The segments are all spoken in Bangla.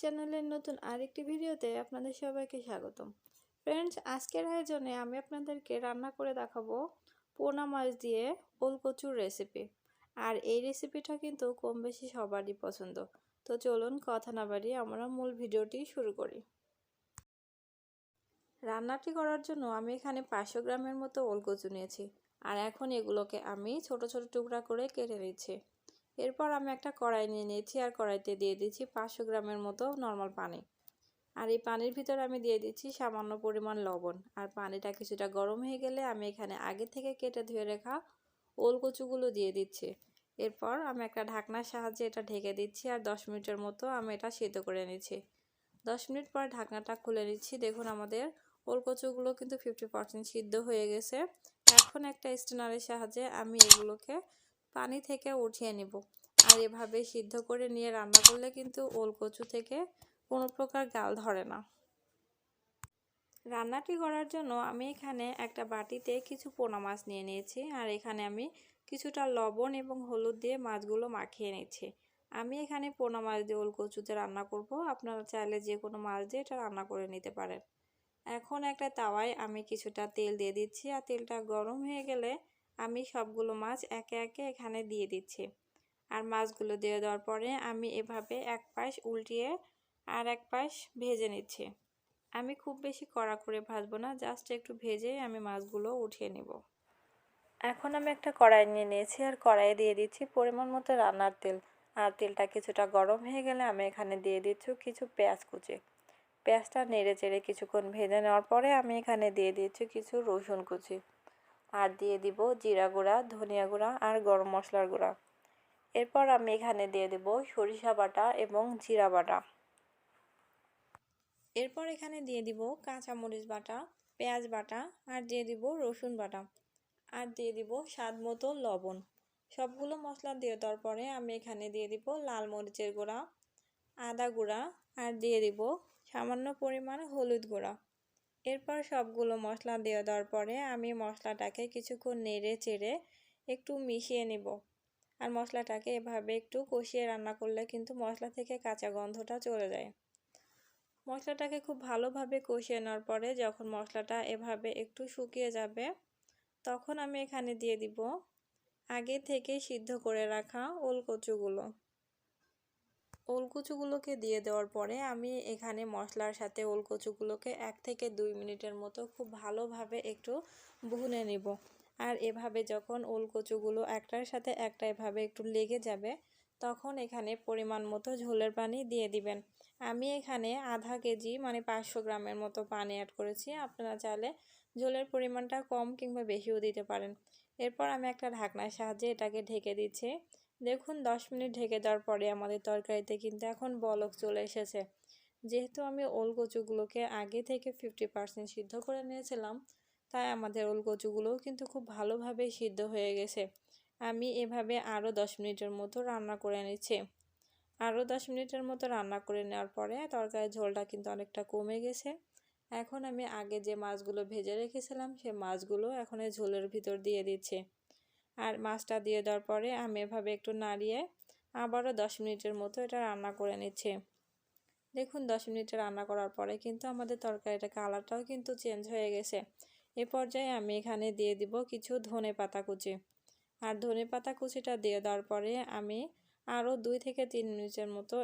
চ্যানেলের নতুন আরেকটি ভিডিওতে আপনাদের সবাইকে স্বাগতম। ফ্রেন্ডস, আজকের আয়োজনে আমি আপনাদেরকে রান্না করে দেখাবো পোনা মাছ দিয়ে ওলকচুর রেসিপি। আর এই রেসিপিটা কিন্তু কম বেশি সবারই পছন্দ। তো চলুন কথা না বাড়িয়ে আমরা মূল ভিডিওটি শুরু করি। রান্নাটি করার জন্য আমি এখানে 500 গ্রামের মতো ওলকচু নিয়েছি। আর এখন এগুলোকে আমি ছোট ছোট টুকরা করে কেটে নিচ্ছি। এরপর আমি একটা কড়াই নিয়ে নিয়েছি আর কড়াইতে দিয়ে দিচ্ছি 500 গ্রামের মতো নর্মাল পানি। আর এই পানির ভিতরে আমি দিয়ে দিচ্ছি সামান্য পরিমাণ লবণ। আর পানিটা কিছুটা গরম হয়ে গেলে আমি এখানে আগে থেকে কেটে ধুয়ে রাখা ওলকচুগুলো দিয়ে দিচ্ছি। এরপর আমি একটা ঢাকনার সাহায্যে এটা ঢেকে দিচ্ছি আর 10 মিনিটের মতো আমি এটা সিদ্ধ করে নিচ্ছি। 10 মিনিট পর ঢাকনাটা খুলে নিচ্ছি। দেখুন আমাদের ওলকচুগুলো কিন্তু 50% সিদ্ধ হয়ে গেছে। এখন একটা স্ট্রেনারের সাহায্যে আমি এগুলোকে পানি থেকে উঠিয়ে নিব। আর এভাবে সিদ্ধ করে নিয়ে রান্না করলে কিন্তু ওলকচু থেকে কোনো প্রকার গাল ধরে না। রান্নাটি করার জন্য আমি এখানে একটা বাটিতে কিছু পোনা মাছ নিয়ে নিয়েছি। আর এখানে আমি কিছুটা লবণ এবং হলুদ দিয়ে মাছগুলো মাখিয়ে নিচ্ছি। আমি এখানে পোনা মাছ দিয়ে ওলকচুতে রান্না করব। আপনারা চাইলে যে কোনো মাছ দিয়ে এটা রান্না করে নিতে পারেন। এখন একটা তাওয়ায় আমি কিছুটা তেল দিয়ে দিচ্ছি। আর তেলটা গরম হয়ে গেলে আমি সবগুলো মাছ একে একে এখানে দিয়ে দিচ্ছি। আর মাছগুলো দিয়ে দেওয়ার পরে আমি এভাবে এক পাশ উল্টিয়ে আর এক পাশ ভেজে নিচ্ছি। আমি খুব বেশি কড়া করে ভাজবো না, জাস্ট একটু ভেজে আমি মাছগুলো উঠিয়ে নেব। এখন আমি একটা কড়াই নিয়ে নিয়েছি আর কড়াইয়ে দিয়ে দিচ্ছি পরিমাণ মতো রান্নার তেল। আর তেলটা কিছুটা গরম হয়ে গেলে আমি এখানে দিয়ে দিচ্ছি কিছু পেঁয়াজ কুচি। পেঁয়াজটা নেড়ে চেড়ে কিছুক্ষণ ভেজে নেওয়ার পরে আমি এখানে দিয়ে দিচ্ছি কিছু রসুন কুচি। আর দিয়ে দিব জিরা গুঁড়া, ধনিয়া গুঁড়া আর গরম মশলার গুঁড়া। এরপর আমি এখানে দিয়ে দেব সরিষা বাটা এবং জিরা বাটা। এরপর এখানে দিয়ে দিব কাঁচামরিচ বাটা, পেঁয়াজ বাটা আর দিয়ে দিব রসুন বাটা। আর দিয়ে দিব স্বাদ মতো লবণ। সবগুলো মশলা দিয়ে দেওয়ার পরে আমি এখানে দিয়ে দিব লাল মরিচের গুঁড়া, আদা গুঁড়া আর দিয়ে দিব সামান্য পরিমাণ হলুদ গুঁড়া। এরপর সবগুলো মশলা দিয়ে দেওয়ার পরে আমি মশলাটাকে কিছুক্ষণ নেড়ে চেড়ে একটু মিশিয়ে নিব। আর মশলাটাকে এভাবে একটু কষিয়ে রান্না করলে কিন্তু মশলা থেকে কাঁচা গন্ধটা চলে যায়। মশলাটাকে খুব ভালোভাবে কষিয়ে নেওয়ার পরে যখন মশলাটা এভাবে একটু শুকিয়ে যাবে তখন আমি এখানে দিয়ে দিব আগে থেকে সিদ্ধ করে রাখা ওলকচুগুলোকে দিয়ে দেওয়ার পরে আমি এখানে মশলার সাথে ওলকচুগুলোকে 1 থেকে 2 মিনিটের মতো খুব ভালোভাবে একটু ভুনে নিব। আর এভাবে যখন ওলকচুগুলো একটার সাথে একটা এভাবে একটু লেগে যাবে তখন এখানে পরিমাণ মতো ঝোলের পানি দিয়ে দিবেন। আমি এখানে আধা কেজি মানে 500 গ্রামের মতো পানি অ্যাড করেছি। আপনারা চাইলে ঝোলের পরিমাণটা কম কিংবা বেশিও দিতে পারেন। এরপর আমি একটা ঢাকনার সাহায্যে এটাকে ঢেকে দিচ্ছি। দেখুন 10 মিনিট ঢেকে দেওয়ার পরে আমাদের তরকারিতে কিন্তু এখন বলক চলে এসেছে। যেহেতু আমি ওলকচুগুলোকে আগে থেকে 50% সিদ্ধ করে নিয়েছিলাম, তাই আমাদের ওলকচুগুলোও কিন্তু খুব ভালোভাবে সিদ্ধ হয়ে গেছে। আমি এভাবে আরও 10 মিনিটের মতো রান্না করে নিচ্ছি। আরও 10 মিনিটের মতো রান্না করে নেওয়ার পরে তরকারির ঝোলটা কিন্তু অনেকটা কমে গেছে। এখন আমি আগে যে মাছগুলো ভেজে রেখেছিলাম সেই মাছগুলো এখন এই ঝোলের ভিতর দিয়ে দিচ্ছি। আর মাছটা দিয়ে দেওয়ার পরে আমি এভাবে একটু নাড়িয়ে আবারও 10 মিনিটের মতো এটা রান্না করে নিচ্ছি। দেখুন 10 মিনিটে রান্না করার পরে কিন্তু আমাদের তরকারিটা কালারটাও কিন্তু চেঞ্জ হয়ে গেছে। এ পর্যায়ে আমি এখানে দিয়ে দিব কিছু ধনেপাতা কুচি। আর ধনেপাতা কুচিটা দিয়ে দেওয়ার পরে আমি আরও 2 থেকে 3 মিনিটের মতো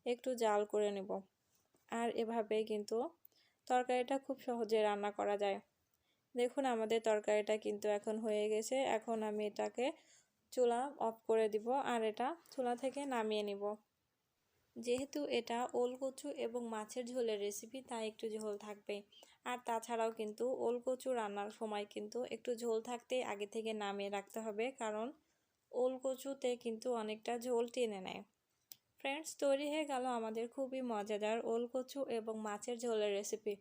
একটু জাল করে নেব। আর এভাবে কিন্তু তরকারিটা খুব সহজে রান্না করা যায়। দেখুন আমাদের তরকারিটা কিন্তু এখন হয়ে গেছে। এখন আমি এটাকে চুলা অফ করে দিব আর এটা চুলা থেকে নামিয়ে নিব। যেহেতু এটা ওলকচু এবং মাছের ঝোলের রেসিপি তাই একটু ঝোল থাকবে। আর তাছাড়াও কিন্তু ওলকচু রান্নার সময় কিন্তু একটু ঝোল থাকতে আগে থেকে নামিয়ে রাখতে হবে, কারণ ওলকচুতে কিন্তু অনেকটা ঝোল টেনে নেয়। ফ্রেন্ডস, তৈরি হয়ে গেল আমাদের খুবই মজাদার ওলকচু এবং মাছের ঝোলের রেসিপি।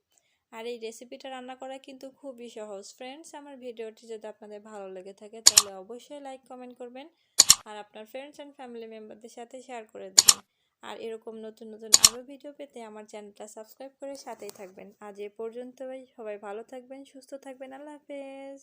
আর এই রেসিপিটা রান্না করা কিন্তু খুবই সহজ। ফ্রেন্ডস, আমার ভিডিওটি যদি আপনাদের ভালো লেগে থাকে তাহলে অবশ্যই লাইক কমেন্ট করবেন আর আপনার ফ্রেন্ডস অ্যান্ড ফ্যামিলি মেম্বারদের সাথে শেয়ার করে দেবেন। আর এরকম নতুন নতুন আরও ভিডিও পেতে আমার চ্যানেলটা সাবস্ক্রাইব করে সাথেই থাকবেন। আজ এ পর্যন্তই, সবাই ভালো থাকবেন, সুস্থ থাকবেন। আল্লাহ হাফেজ।